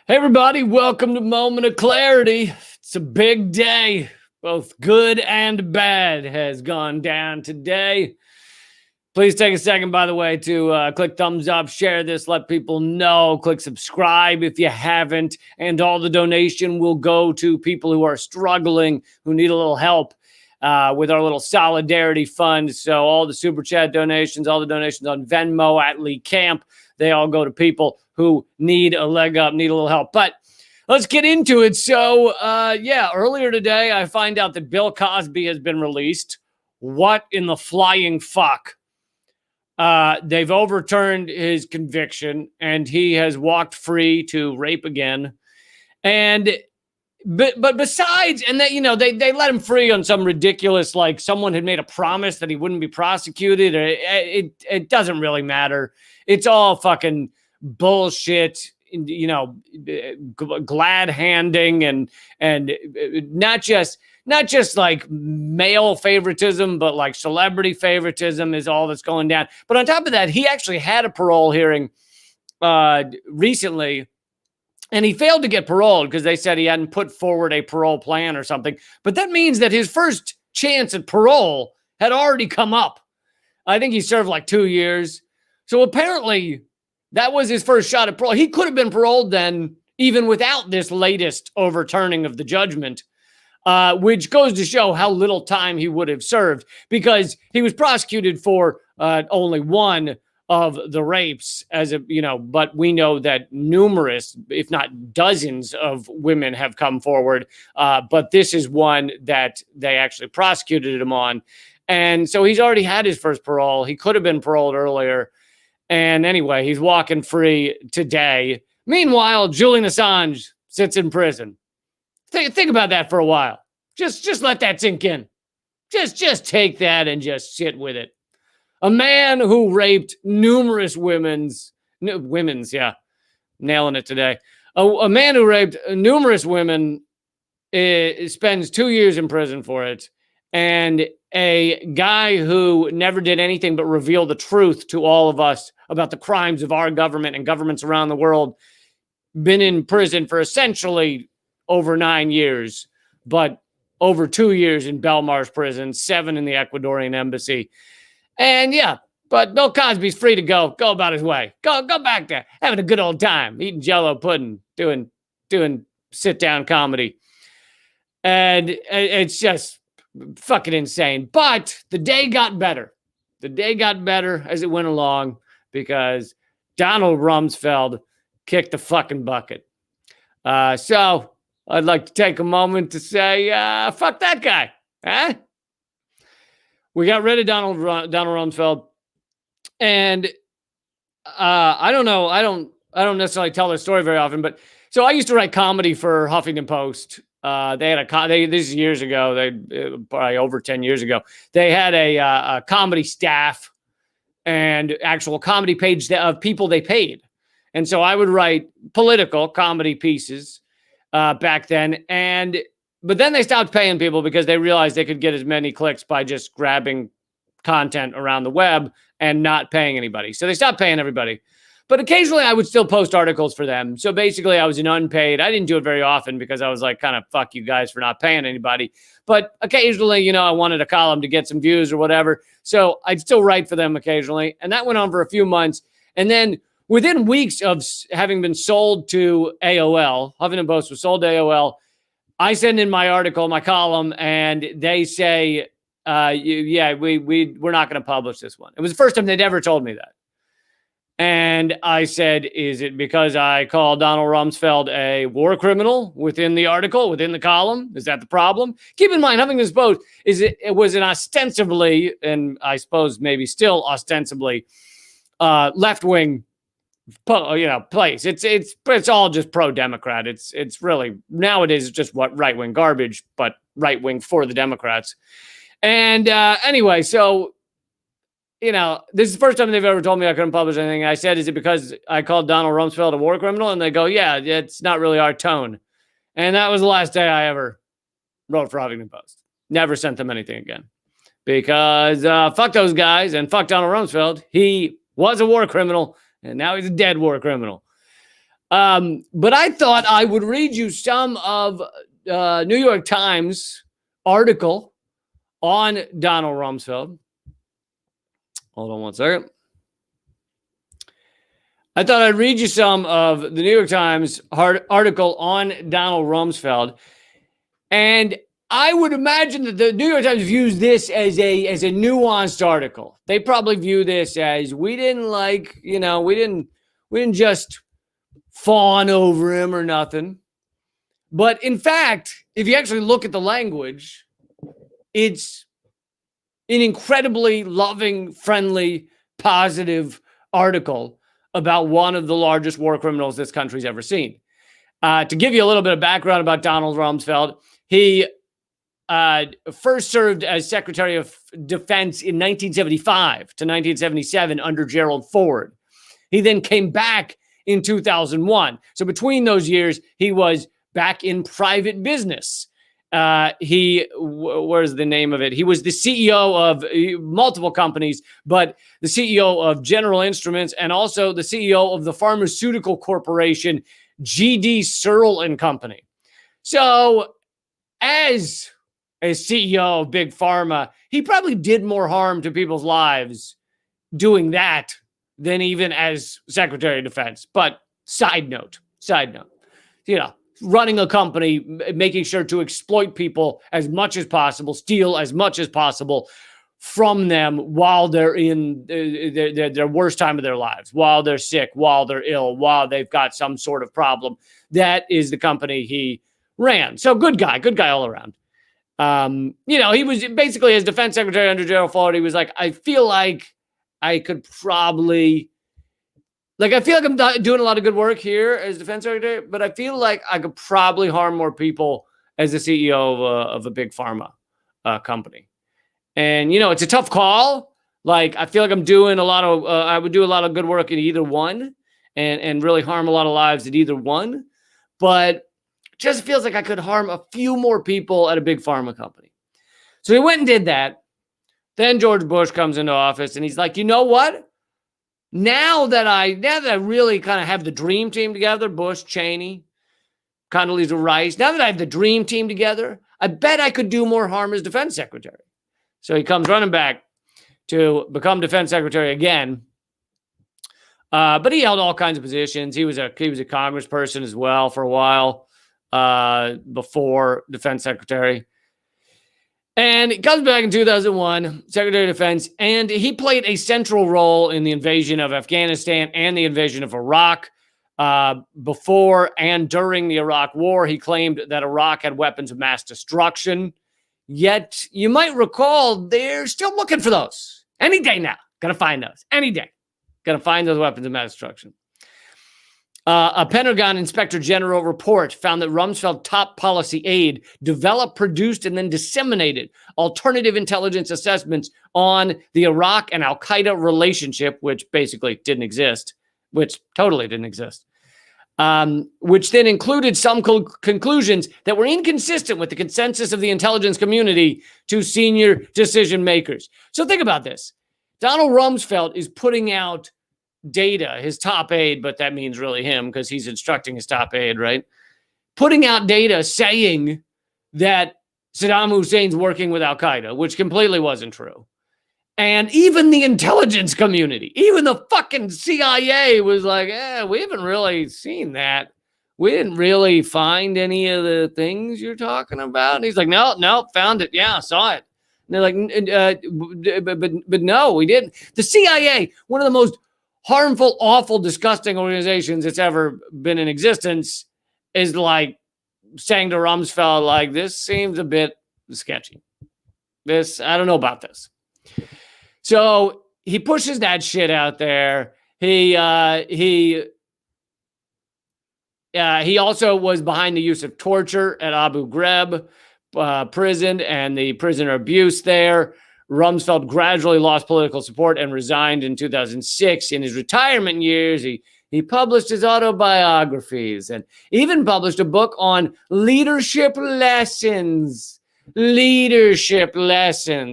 Hey, everybody, welcome to Moment of Clarity. It's a big day. Both good and bad has gone down today. Please take a second, by the way, to click thumbs up, share this, let people know, click subscribe if you haven't, and all the donation will go to people who are struggling, who need a little help with our little solidarity fund. So all the super chat donations, all the donations on Venmo at Lee Camp, they all go to people who need a leg up, need a little help. But let's get into it. So, earlier today, I find out that Bill Cosby has been released. What in the flying fuck? They've overturned his conviction, and he has walked free to rape again. But besides, and that, they let him free on some ridiculous, like someone had made a promise that he wouldn't be prosecuted. It doesn't really matter. It's all fucking bullshit, glad handing and not just like male favoritism, but like celebrity favoritism is all that's going down. But on top of that, he actually had a parole hearing recently, and he failed to get paroled because they said he hadn't put forward a parole plan or something. But that means that his first chance at parole had already come up. I think he served like 2 years. So apparently that was his first shot at parole. He could have been paroled then, even without this latest overturning of the judgment, which goes to show how little time he would have served, because he was prosecuted for only one of the rapes, but we know that numerous, if not dozens of women have come forward. But this is one that they actually prosecuted him on. And so he's already had his first parole. He could have been paroled earlier. And anyway, he's walking free today. Meanwhile, Julian Assange sits in prison. Think about that for a while. Just let that sink in. Just take that and just sit with it. A man who raped numerous women's, nailing it today. A man who raped numerous women spends 2 years in prison for it. And a guy who never did anything but reveal the truth to all of us about the crimes of our government and governments around the world, been in prison for essentially over 9 years, but over 2 years in Belmarsh prison, 7 in the Ecuadorian embassy. And but Bill Cosby's free to go about his way. Go back there, having a good old time, eating Jell-O pudding, doing sit-down comedy. And it's just fucking insane. But the day got better. The day got better as it went along because Donald Rumsfeld kicked the fucking bucket. So I'd like to take a moment to say, fuck that guy. Huh? We got rid of Donald Rumsfeld. And I don't know. I don't necessarily tell this story very often, but so I used to write comedy for Huffington Post. They had this is years ago. Probably over 10 years ago. They had a comedy staff and actual comedy page of people they paid. And so I would write political comedy pieces back then. But then they stopped paying people because they realized they could get as many clicks by just grabbing content around the web and not paying anybody. So they stopped paying everybody. But occasionally I would still post articles for them. So basically I was an unpaid. I didn't do it very often because I was like, kind of, fuck you guys for not paying anybody. But occasionally, I wanted a column to get some views or whatever. So I'd still write for them occasionally. And that went on for a few months. And then within weeks of having been sold to AOL, Huffington Post was sold to AOL, I send in my article, my column, and they say, we're not going to publish this one. It was the first time they'd ever told me that. And I said, is it because I called Donald Rumsfeld a war criminal within the article, within the column? Is that the problem? Keep in mind, Huffington Post it was an ostensibly, and I suppose maybe still ostensibly, left-wing place. It's all just pro-Democrat. It's really nowadays just right-wing garbage, but right-wing for the Democrats. And anyway, so this is the first time they've ever told me I couldn't publish anything. I said, is it because I called Donald Rumsfeld a war criminal? And they go, yeah, it's not really our tone. And that was the last day I ever wrote for Huffington Post. Never sent them anything again because fuck those guys and fuck Donald Rumsfeld. He was a war criminal and now he's a dead war criminal. But I thought I would read you some of New York Times article on Donald Rumsfeld. Hold on one second. I thought I'd read you some of the New York Times article on Donald Rumsfeld. And I would imagine that the New York Times views this as a nuanced article. They probably view this as we didn't just fawn over him or nothing. But in fact, if you actually look at the language, it's an incredibly loving, friendly, positive article about one of the largest war criminals this country's ever seen. To give you a little bit of background about Donald Rumsfeld, he first served as Secretary of Defense in 1975 to 1977 under Gerald Ford. He then came back in 2001. So between those years, he was back in private business. Where's the name of it? He was the CEO of multiple companies, but the CEO of General Instruments and also the CEO of the pharmaceutical corporation, G.D. Searle and Company. So as a CEO of Big Pharma, he probably did more harm to people's lives doing that than even as Secretary of Defense. But side note, running a company, making sure to exploit people as much as possible, steal as much as possible from them while they're in their worst time of their lives, while they're sick, while they're ill, while they've got some sort of problem. That is the company he ran. So good guy all around. He was basically as defense secretary under Gerald Ford. He was like, I feel like I could probably... I feel like I'm doing a lot of good work here as defense secretary, but I feel like I could probably harm more people as the CEO of a big pharma company. And, it's a tough call. I feel like I'm doing I would do a lot of good work in either one and really harm a lot of lives at either one. But it just feels like I could harm a few more people at a big pharma company. So he went and did that. Then George Bush comes into office and he's like, you know what? Now that I really kind of have the dream team together, Bush, Cheney, Condoleezza Rice, now that I have the dream team together, I bet I could do more harm as defense secretary. So he comes running back to become defense secretary again. But he held all kinds of positions. He was a congressperson as well for a while before defense secretary. And he comes back in 2001, Secretary of Defense, and he played a central role in the invasion of Afghanistan and the invasion of Iraq. Before and during the Iraq War, he claimed that Iraq had weapons of mass destruction. Yet, you might recall, they're still looking for those. Any day now. Gonna find those. Any day. Gonna find those weapons of mass destruction. A Pentagon Inspector General report found that Rumsfeld top policy aide developed, produced, and then disseminated alternative intelligence assessments on the Iraq and al-Qaeda relationship, which basically didn't exist, which totally didn't exist, which then included some conclusions that were inconsistent with the consensus of the intelligence community to senior decision makers. So think about this. Donald Rumsfeld is putting out data, his top aide, but that means really him because he's instructing his top aide, right? Putting out data saying that Saddam Hussein's working with al-Qaeda, which completely wasn't true. And even the intelligence community, even the fucking CIA was like, we haven't really seen that. We didn't really find any of the things you're talking about. And he's like, no, found it. Yeah, saw it. And they're like, but no, we didn't. The CIA, one of the most harmful, awful, disgusting organizations that's ever been in existence, is like saying to Rumsfeld, like, this seems a bit sketchy. I don't know about this. So he pushes that shit out there. He also was behind the use of torture at Abu Ghraib prison and the prisoner abuse there. Rumsfeld gradually lost political support and resigned in 2006. In his retirement years, he published his autobiographies and even published a book on leadership lessons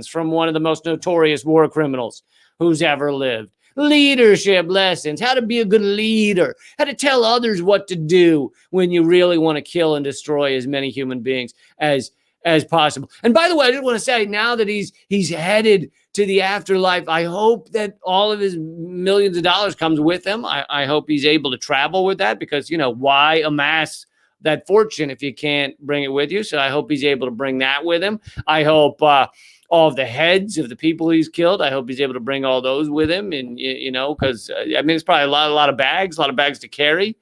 from one of the most notorious war criminals who's ever lived. leadership lessons, how to be a good leader, how to tell others what to do when you really want to kill and destroy as many human beings as possible. And by the way, I just want to say, now that he's headed to the afterlife, I hope that all of his millions of dollars comes with him. I hope he's able to travel with that, because, why amass that fortune if you can't bring it with you? So I hope he's able to bring that with him. I hope all of the heads of the people he's killed, I hope he's able to bring all those with him. And, because it's probably a lot of bags to carry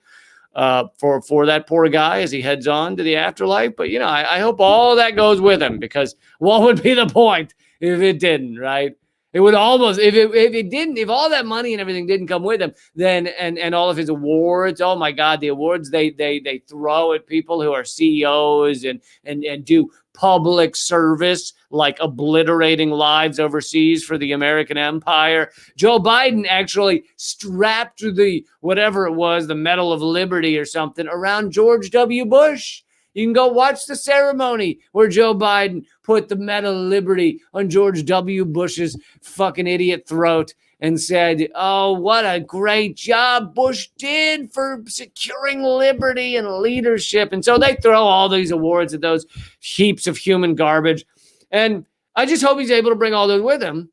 for that poor guy as he heads on to the afterlife. But, I hope all that goes with him, because what would be the point if it didn't, right? It would almost, if it didn't, if all that money and everything didn't come with him, then, and all of his awards, oh my God, the awards they throw at people who are CEOs and do public service, like obliterating lives overseas for the American empire. Joe Biden actually strapped the, whatever it was, the Medal of Liberty or something around George W. Bush. You can go watch the ceremony where Joe Biden put the Medal of Liberty on George W. Bush's fucking idiot throat and said, oh, what a great job Bush did for securing liberty and leadership. And so they throw all these awards at those heaps of human garbage. And I just hope he's able to bring all those with him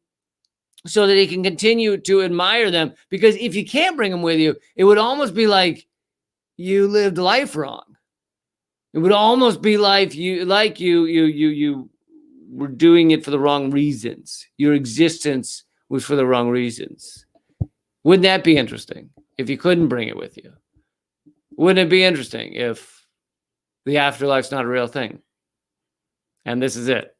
so that he can continue to admire them. Because if you can't bring them with you, it would almost be like you lived life wrong. It would almost be like you were doing it for the wrong reasons. Your existence was for the wrong reasons. Wouldn't that be interesting if you couldn't bring it with you? Wouldn't it be interesting if the afterlife's not a real thing and this is it,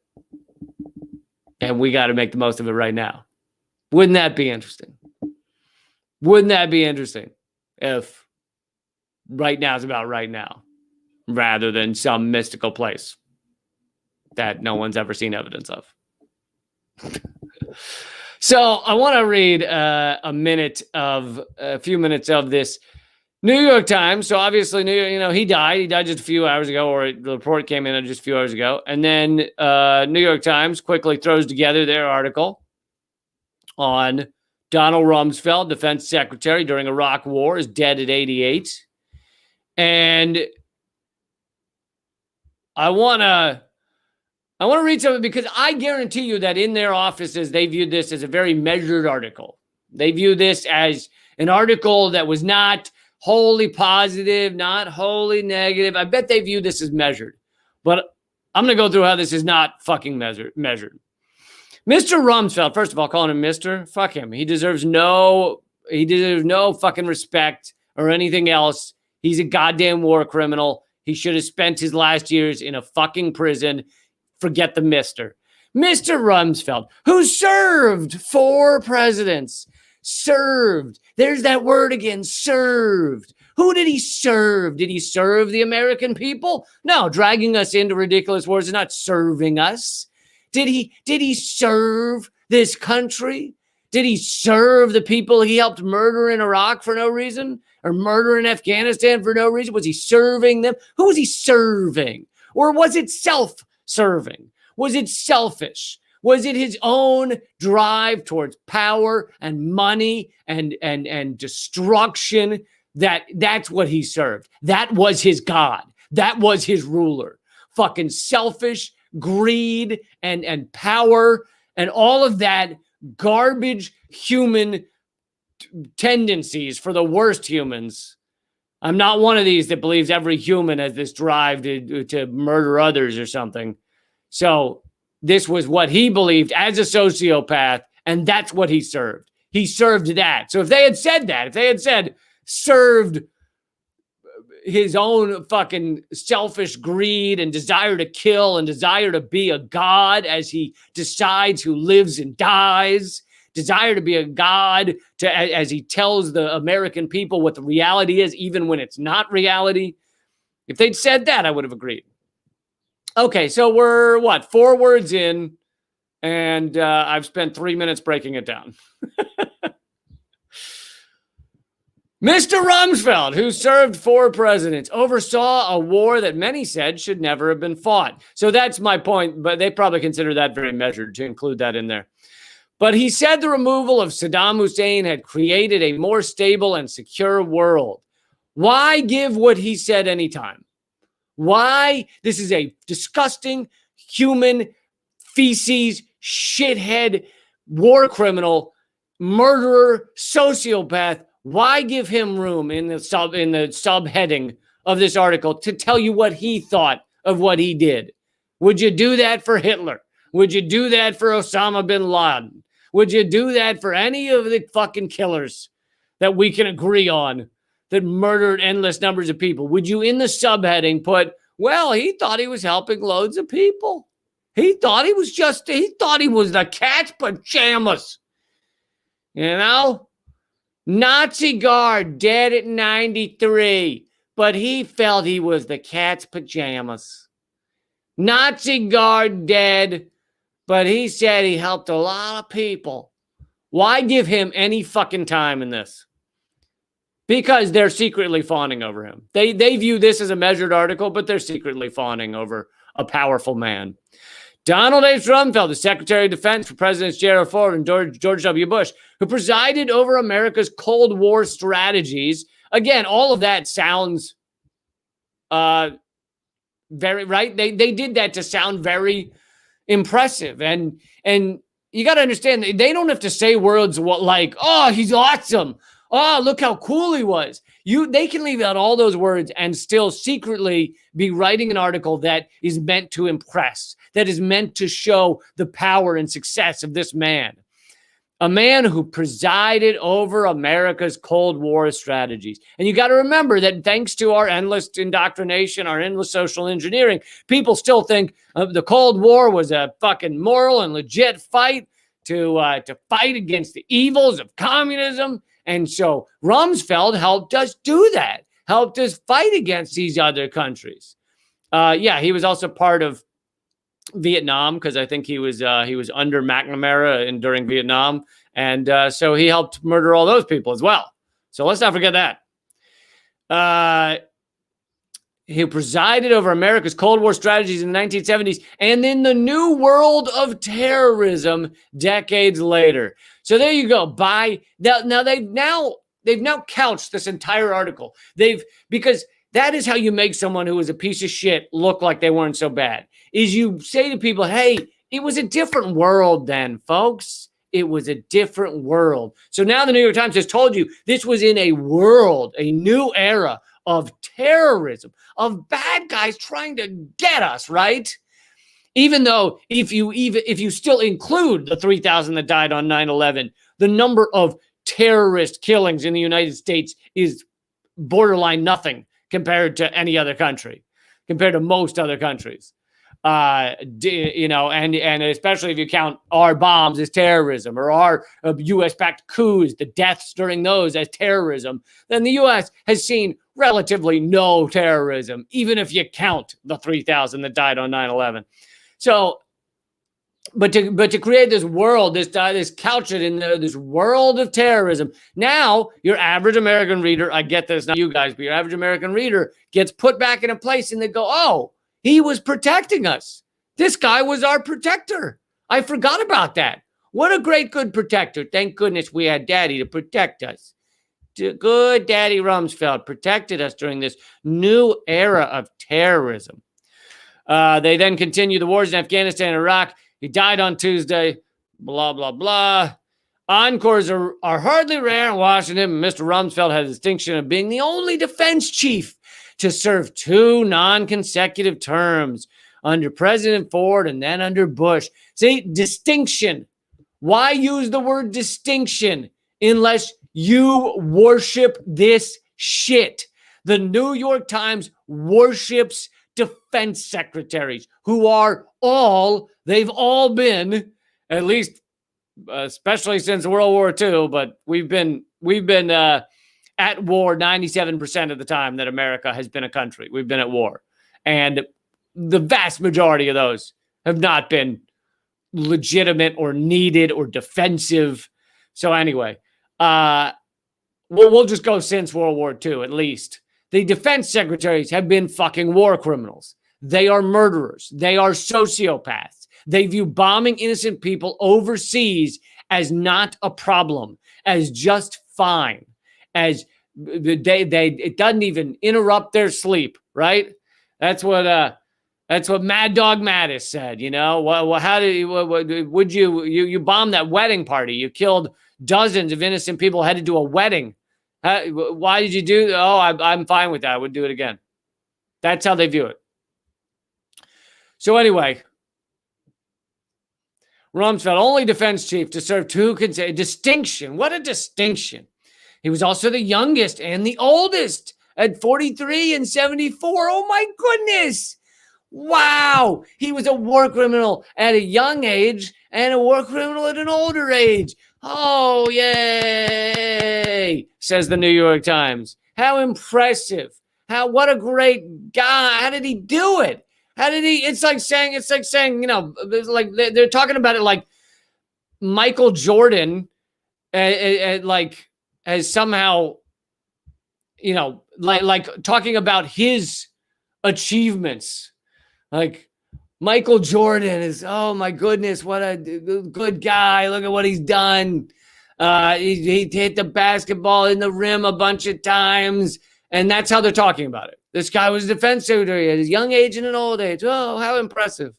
and we got to make the most of it right now? Wouldn't that be interesting? Wouldn't that be interesting if right now is about right now, rather than some mystical place that no one's ever seen evidence of? So I want to read a few minutes of this New York Times. So obviously, he died. He died just a few hours ago, or the report came in just a few hours ago. And then New York Times quickly throws together their article on Donald Rumsfeld, defense secretary during Iraq War, is dead at 88. And I want to read something, because I guarantee you that in their offices, they viewed this as a very measured article. They view this as an article that was not wholly positive, not wholly negative. I bet they view this as measured. But I'm going to go through how this is not fucking measured. Mr. Rumsfeld, first of all, calling him Mr., fuck him. He deserves no fucking respect or anything else. He's a goddamn war criminal. He should have spent his last years in a fucking prison. Forget the Mr. Mr. Rumsfeld, who served 4 presidents. Served. There's that word again, served. Who did he serve? Did he serve the American people? No, dragging us into ridiculous wars is not serving us. Did he serve this country? Did he serve the people he helped murder in Iraq for no reason? Or murder in Afghanistan for no reason? Was he serving them? Who was he serving? Or was it self-serving? Was it selfish? Was it his own drive towards power and money and destruction? That's what he served. That was his God. That was his ruler. Fucking selfish greed and power and all of that garbage human tendencies for the worst humans. I'm not one of these that believes every human has this drive to murder others or something. So this was what he believed as a sociopath, and that's what he served. He served that. So if they had said that, if they had said served his own fucking selfish greed and desire to kill and desire to be a god as he decides who lives and dies, desire to be a god as he tells the American people what the reality is, even when it's not reality. If they'd said that, I would have agreed. Okay, so we're 4 words in, and I've spent 3 minutes breaking it down. Mr. Rumsfeld, who served 4 presidents, oversaw a war that many said should never have been fought. So that's my point, but they probably consider that very measured to include that in there. But he said the removal of Saddam Hussein had created a more stable and secure world. Why give what he said any time? Why? This is a disgusting human feces, shithead, war criminal, murderer, sociopath. Why give him room in the subheading of this article to tell you what he thought of what he did? Would you do that for Hitler? Would you do that for Osama bin Laden? Would you do that for any of the fucking killers that we can agree on that murdered endless numbers of people? Would you, in the subheading, put, well, he thought he was helping loads of people. He thought he was the cat's pajamas. You know? Nazi guard dead at 93, but he felt he was the cat's pajamas. Nazi guard dead, but he said he helped a lot of people. Why give him any fucking time in this? Because they're secretly fawning over him. They view this as a measured article, but they're secretly fawning over a powerful man. Donald H. Rumsfeld, the Secretary of Defense for Presidents Gerald Ford and George W. Bush, who presided over America's Cold War strategies. Again, all of that sounds very right. They did that to sound very impressive. And you got to understand, they don't have to say words like, oh, he's awesome. Oh, look how cool he was. They can leave out all those words and still secretly be writing an article that is meant to impress, that is meant to show the power and success of this man. A man who presided over America's Cold War strategies. And you got to remember that thanks to our endless indoctrination, our endless social engineering, people still think the Cold War was a fucking moral and legit fight to fight against the evils of communism. And so Rumsfeld helped us do that, helped us fight against these other countries. He was also part of Vietnam because I think he was under McNamara during Vietnam. And so he helped murder all those people as well. So let's not forget that. He presided over America's Cold War strategies in the 1970s and in the new world of terrorism decades later. So there you go. They've now couched this entire article. Because that is how you make someone who is a piece of shit look like they weren't so bad. Is you say to people, hey, it was a different world then, folks. It was a different world. So now the New York Times has told you this was in a world, a new era of terrorism, of bad guys trying to get us, right? Even though if you still include the 3,000 that died on 9/11, the number of terrorist killings in the United States is borderline nothing compared to any other country, compared to most other countries. And especially if you count our bombs as terrorism or our U.S.-backed coups, the deaths during those as terrorism, then the U.S. has seen relatively no terrorism, even if you count the 3,000 that died on 9/11. So, but to create this world, this couch it in this world of terrorism. Now, your average American reader, I get this, not you guys, but your average American reader gets put back in a place and they go, oh, he was protecting us. This guy was our protector. I forgot about that. What a great, good protector. Thank goodness we had Daddy to protect us. Good Daddy Rumsfeld protected us during this new era of terrorism. They then continue the wars in Afghanistan and Iraq. He died on Tuesday. Blah, blah, blah. Encores are hardly rare in Washington. Mr. Rumsfeld had the distinction of being the only defense chief to serve 2 non-consecutive terms under President Ford and then under Bush. See, distinction. Why use the word distinction unless you worship this shit? The New York Times worships defense secretaries who they've all been, at least, especially since World War II, but we've been at war 97% of the time that America has been a country. We've been at war. And the vast majority of those have not been legitimate or needed or defensive. So anyway, we'll just go since World War II, at least. The defense secretaries have been fucking war criminals. They are murderers. They are sociopaths. They view bombing innocent people overseas as not a problem, as just fine, as it doesn't even interrupt their sleep, right? That's what Mad Dog Mattis said. You know, well, how did would you bomb that wedding party? You killed dozens of innocent people headed to a wedding. Why did you do? Oh, I'm fine with that. I would do it again. That's how they view it. So anyway, Rumsfeld, only defense chief to serve two distinction. What a distinction. He was also the youngest and the oldest at 43 and 74. Oh my goodness. Wow. He was a war criminal at a young age and a war criminal at an older age. Oh, yay, says the New York Times. How impressive. What a great guy. How did he do it? It's like saying, you know, like they're talking about it like Michael Jordan, like has somehow, you know, like talking about his achievements. Like Michael Jordan is, oh my goodness, what a good guy. Look at what he's done. He hit the basketball in the rim a bunch of times. And that's how they're talking about it. This guy was a defense secretary at his young age and an old age. Oh, how impressive.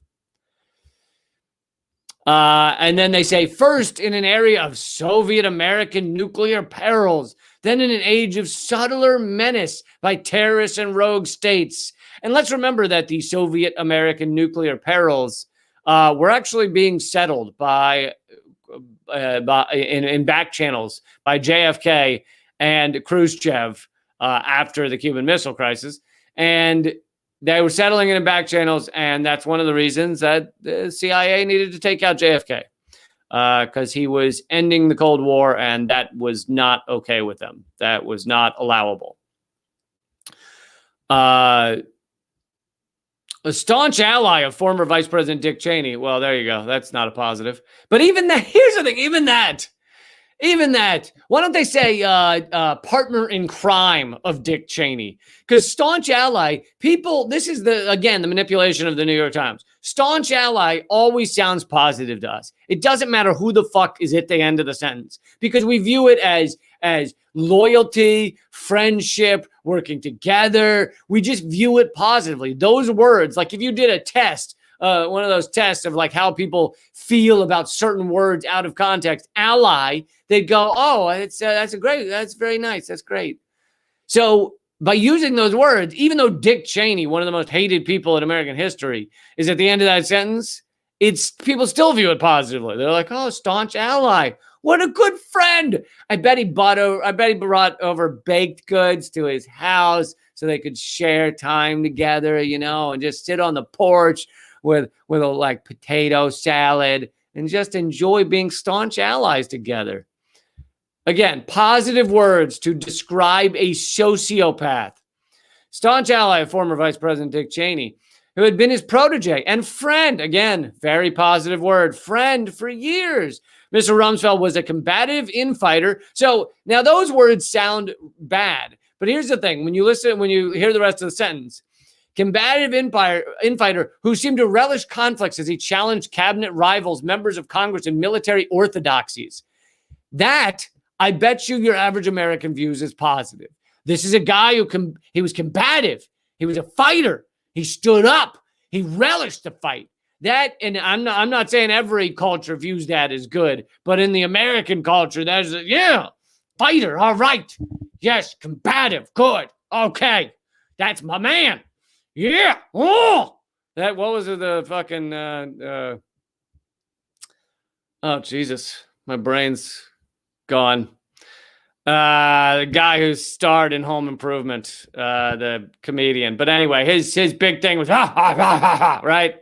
And then they say, first in an area of Soviet American nuclear perils, then in an age of subtler menace by terrorists and rogue states. And let's remember that the Soviet American nuclear perils were actually being settled in back channels by JFK and Khrushchev after the Cuban Missile Crisis. And they were settling it in back channels, and that's one of the reasons that the CIA needed to take out JFK, because he was ending the Cold War, and that was not okay with them. That was not allowable. A staunch ally of former Vice President Dick Cheney. Well, there you go. That's not a positive. But even that, here's the thing, even that, why don't they say partner in crime of Dick Cheney? Because staunch ally, people, this is the manipulation of the New York Times. Staunch ally always sounds positive to us. It doesn't matter who the fuck is at the end of the sentence, because we view it as loyalty, friendship, working together. We just view it positively. Those words, like if you did a test, one of those tests of like how people feel about certain words out of context, ally, they'd go, oh, that's very nice. That's great. So by using those words, even though Dick Cheney, one of the most hated people in American history, is at the end of that sentence, people still view it positively. They're like, oh, staunch ally. What a good friend. I bet he brought over baked goods to his house so they could share time together, you know, and just sit on the porch with a like potato salad and just enjoy being staunch allies together. Again, positive words to describe a sociopath. Staunch ally of former Vice President Dick Cheney, who had been his protege and friend. Again, very positive word, friend for years. Mr. Rumsfeld was a combative infighter. So now those words sound bad. But here's the thing. When you hear the rest of the sentence, combative infighter who seemed to relish conflicts as he challenged cabinet rivals, members of Congress, and military orthodoxies. That, I bet you your average American views as positive. This is a guy he was combative. He was a fighter. He stood up. He relished the fight. That, and I'm not saying every culture views that as good, but in the American culture, fighter. All right. Yes, combative. Good. Okay. That's my man. Yeah. Oh, what was it? The fucking, oh, Jesus. My brain's gone. The guy who starred in Home Improvement, the comedian. But anyway, his big thing was, right?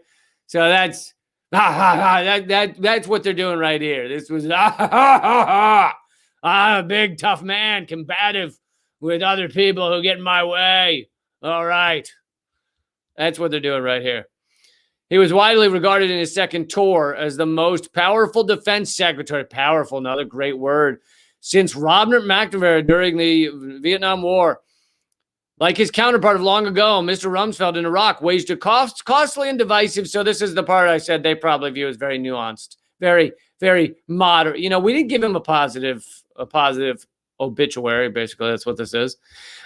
So that's, that's what they're doing right here. This was, I'm a big, tough man, combative with other people who get in my way. All right. That's what they're doing right here. He was widely regarded in his second tour as the most powerful defense secretary. Powerful, another great word. Since Robert McNamara during the Vietnam War. Like his counterpart of long ago, Mr. Rumsfeld in Iraq waged a costly and divisive. So this is the part I said they probably view as very nuanced, very, very moderate. You know, we didn't give him a positive obituary. Basically, that's what this is.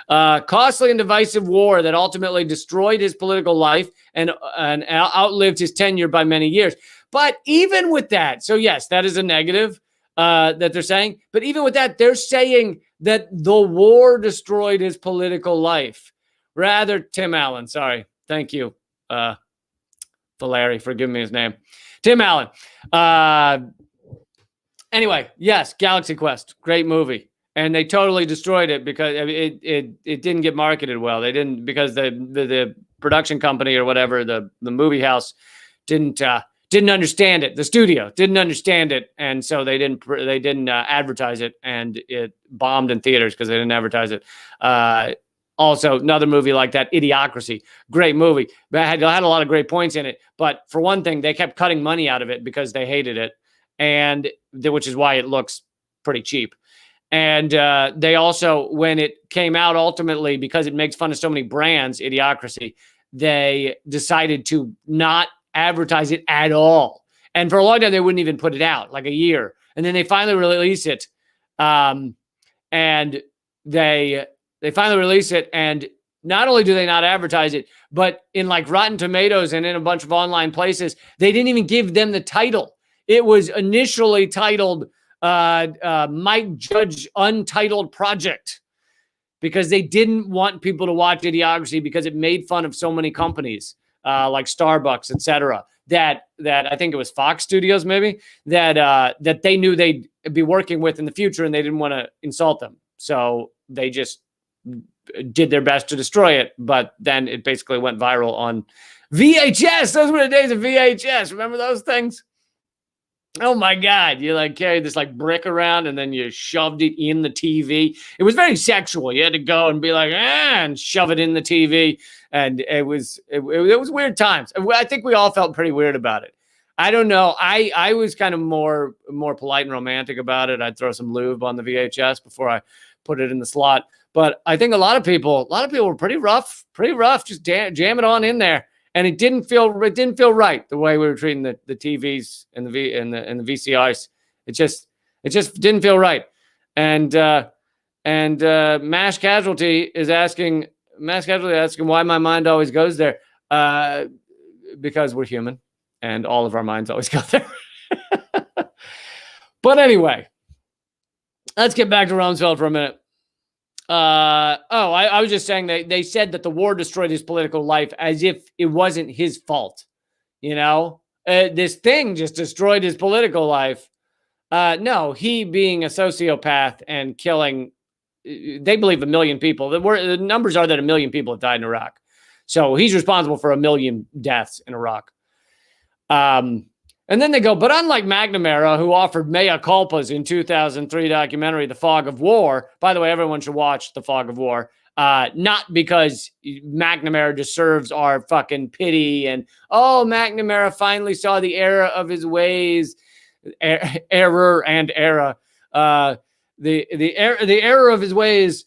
Costly and divisive war that ultimately destroyed his political life and outlived his tenure by many years. But even with that, so yes, that is a negative that they're saying. But even with that, they're saying that the war destroyed his political life. Rather, Tim Allen. Sorry. Thank you, Valeri, for giving me his name. Tim Allen. Anyway, yes, Galaxy Quest. Great movie. And they totally destroyed it because it didn't get marketed well. They didn't, because the production company or whatever, the movie house didn't understand it. The studio didn't understand it, and so they didn't advertise it, and it bombed in theaters because they didn't advertise it. Also, another movie like that, Idiocracy, great movie. But had a lot of great points in it. But for one thing, they kept cutting money out of it because they hated it, which is why it looks pretty cheap. And they also, when it came out ultimately, because it makes fun of so many brands, Idiocracy, they decided to not advertise it at all. And for a long time, they wouldn't even put it out, like a year. And then they finally release it. And they finally release it. And not only do they not advertise it, but in like Rotten Tomatoes and in a bunch of online places, they didn't even give them the title. It was initially titled Mike Judge Untitled Project, because they didn't want people to watch Idiocracy because it made fun of so many companies like Starbucks, etc. That I think it was Fox Studios, maybe, that they knew they'd be working with in the future, and they didn't want to insult them. So they just did their best to destroy it. But then it basically went viral on VHS. Those were the days of VHS. Remember those things? Oh my God. You like carried this like brick around and then you shoved it in the TV. It was very sexual. You had to go and be like, and shove it in the TV. And it was weird times. I think we all felt pretty weird about it. I don't know. I was kind of more polite and romantic about it. I'd throw some lube on the VHS before I put it in the slot. But I think a lot of people were pretty rough, just jam it on in there. And it didn't feel right the way we were treating the TVs and the VCRs. It just didn't feel right. And Mass Casualty asking why my mind always goes there. Because we're human and all of our minds always go there. But anyway, let's get back to Rumsfeld for a minute. I was just saying they said that the war destroyed his political life as if it wasn't his fault. You know, this thing just destroyed his political life. No, he being a sociopath and killing, they believe 1 million people. The numbers are that 1 million people have died in Iraq. So he's responsible for 1 million deaths in Iraq. And then they go, but unlike McNamara, who offered mea culpas in 2003 documentary, The Fog of War. By the way, everyone should watch The Fog of War. Not because McNamara deserves our fucking pity and, McNamara finally saw the error of his ways. Error and era. The error of his ways,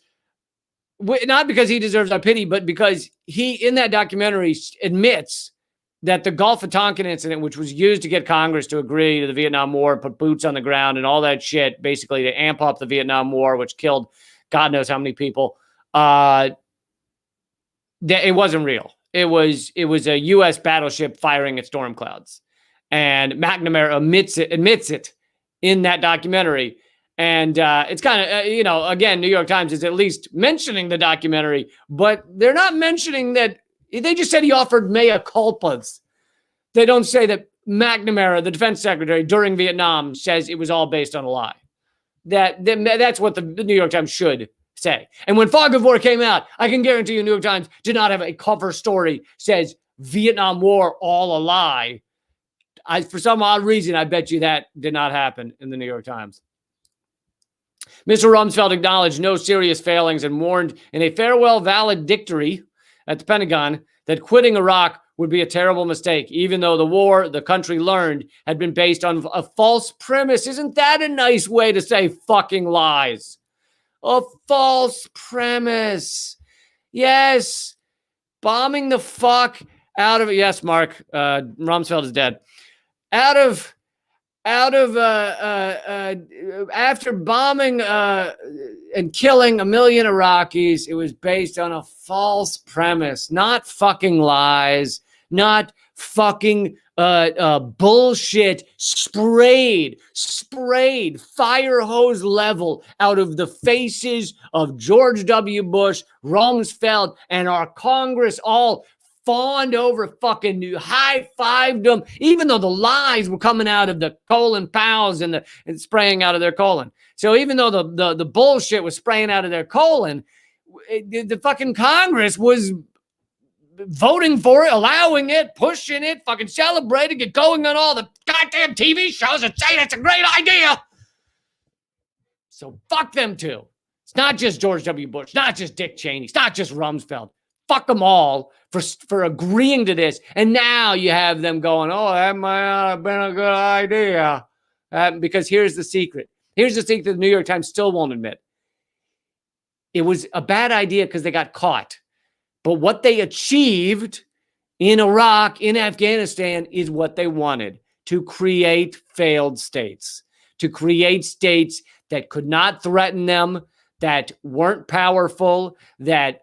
not because he deserves our pity, but because he, in that documentary, admits that the Gulf of Tonkin incident, which was used to get Congress to agree to the Vietnam War, put boots on the ground and all that shit, basically to amp up the Vietnam War, which killed God knows how many people, it wasn't real. It was a U.S. battleship firing at storm clouds. And McNamara admits it in that documentary. And it's kind of, again, New York Times is at least mentioning the documentary, but they're not mentioning that. They just said he offered mea culpas. They don't say that McNamara, the defense secretary during Vietnam, says it was all based on a lie. That's what the New York Times should say. And when Fog of War came out, I can guarantee you New York Times did not have a cover story says Vietnam War all a lie. For some odd reason, I bet you that did not happen in the New York Times. Mr. Rumsfeld acknowledged no serious failings and warned in a farewell valedictory at the Pentagon that quitting Iraq would be a terrible mistake, even though the war the country learned had been based on a false premise. Isn't that a nice way to say fucking lies? A false premise. Yes. Bombing the fuck out of it. Yes, Mark. Rumsfeld is dead. Out after bombing and killing 1 million Iraqis, it was based on a false premise, not fucking lies, not fucking bullshit sprayed fire hose level out of the faces of George W. Bush, Rumsfeld, and our Congress, all fawned over, fucking high-fived them, even though the lies were coming out of the Colin Powells and spraying out of their colon. So even though the bullshit was spraying out of their colon, the fucking Congress was voting for it, allowing it, pushing it, fucking celebrating it, going on all the goddamn TV shows and saying it's a great idea. So fuck them too. It's not just George W. Bush, not just Dick Cheney, it's not just Rumsfeld. Fuck them all for agreeing to this. And now you have them going, oh, that might not have been a good idea. Because here's the secret. Here's the secret the New York Times still won't admit. It was a bad idea because they got caught. But what they achieved in Iraq, in Afghanistan, is what they wanted: to create failed states, to create states that could not threaten them, that weren't powerful, that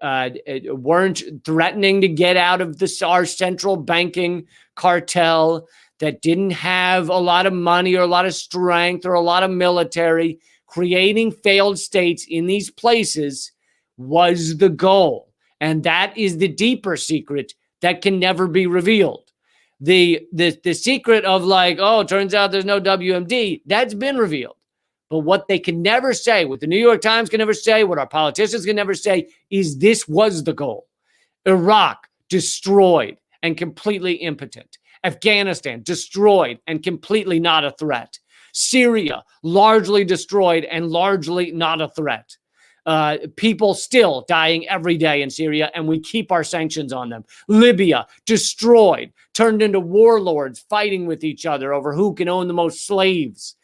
weren't threatening to get out of our central banking cartel, that didn't have a lot of money or a lot of strength or a lot of military. Creating failed states in these places was the goal. And that is the deeper secret that can never be revealed. The secret of like, oh, it turns out there's no WMD, that's been revealed. But what they can never say, what the New York Times can never say, what our politicians can never say, is this was the goal. Iraq, destroyed and completely impotent. Afghanistan, destroyed and completely not a threat. Syria, largely destroyed and largely not a threat. People still dying every day in Syria, and we keep our sanctions on them. Libya, destroyed, turned into warlords fighting with each other over who can own the most slaves.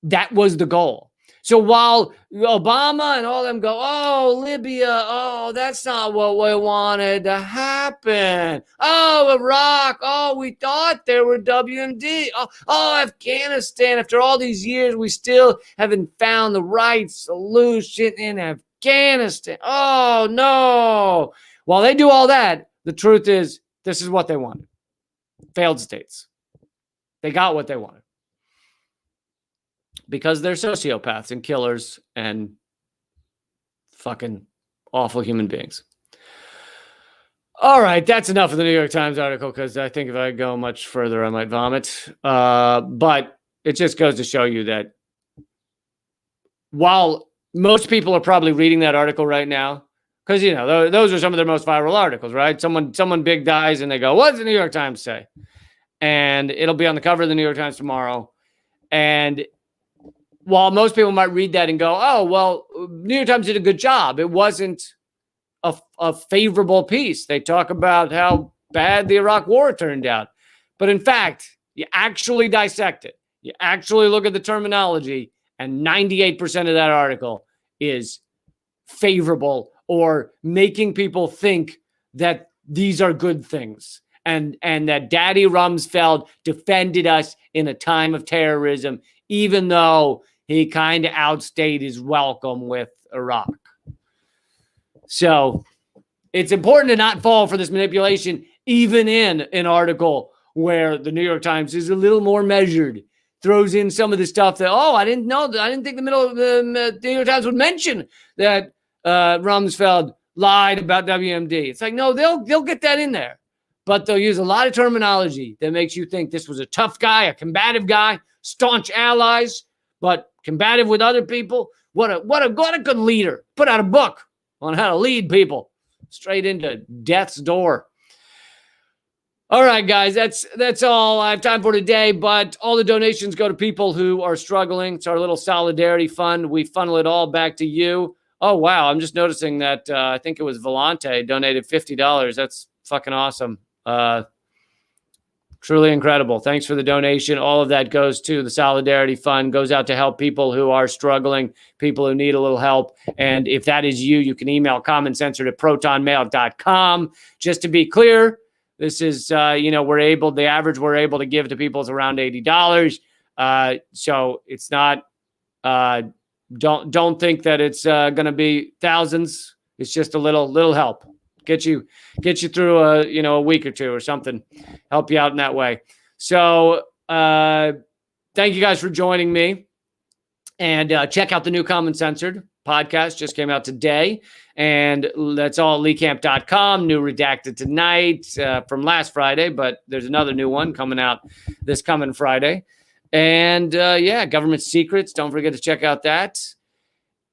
That was the goal. So while Obama and all them go, oh, Libya, oh, that's not what we wanted to happen. Oh, Iraq, oh, we thought there were WMD. Oh, Afghanistan, after all these years, we still haven't found the right solution in Afghanistan. Oh, no. While they do all that, the truth is, this is what they wanted. Failed states. They got what they wanted. Because they're sociopaths and killers and fucking awful human beings. All right, that's enough of the New York Times article, because I think if I go much further, I might vomit. But it just goes to show you that while most people are probably reading that article right now, because, you know, those are some of their most viral articles, right? Someone big dies and they go, what does the New York Times say? And it'll be on the cover of the New York Times tomorrow. And while most people might read that and go, oh, well, New York Times did a good job, it wasn't a favorable piece. They talk about how bad the Iraq war turned out. But in fact, you actually dissect it. You actually look at the terminology, and 98% of that article is favorable or making people think that these are good things. And that Daddy Rumsfeld defended us in a time of terrorism, even though he kind of outstayed his welcome with Iraq. So it's important to not fall for this manipulation, even in an article where the New York Times is a little more measured, throws in some of the stuff that, oh, I didn't know that. I didn't think the New York Times would mention that Rumsfeld lied about WMD. It's like, no, they'll get that in there, but they'll use a lot of terminology that makes you think this was a tough guy, a combative guy, staunch allies, but combative with other people. What a good leader. Put out a book on how to lead people straight into death's door. All right, guys, that's all I have time for today, but all the donations go to people who are struggling. It's our little solidarity fund. We funnel it all back to you. Oh, wow. I'm just noticing that I think it was Volante donated $50. That's fucking awesome. Truly incredible. Thanks for the donation. All of that goes to the Solidarity Fund, goes out to help people who are struggling, people who need a little help. And if that is you, you can email commoncensored@protonmail.com. Just to be clear, this is, the average we're able to give to people is around $80. So it's not, don't think that it's going to be thousands. It's just a little help. Get you through a week or two or something. Help you out in that way. So thank you guys for joining me. And check out the new Common Censored podcast. Just came out today. And that's all at leecamp.com. New redacted tonight from last Friday. But there's another new one coming out this coming Friday. And Government Secrets. Don't forget to check out that.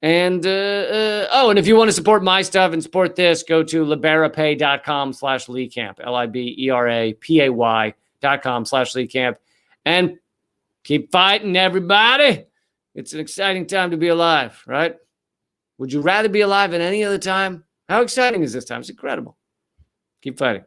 And and if you want to support my stuff and support this, go to liberapay.com/leecamp, liberapay.com/leecamp, and keep fighting, everybody. It's an exciting time to be alive, right? Would you rather be alive at any other time? How exciting is this time? It's incredible. Keep fighting.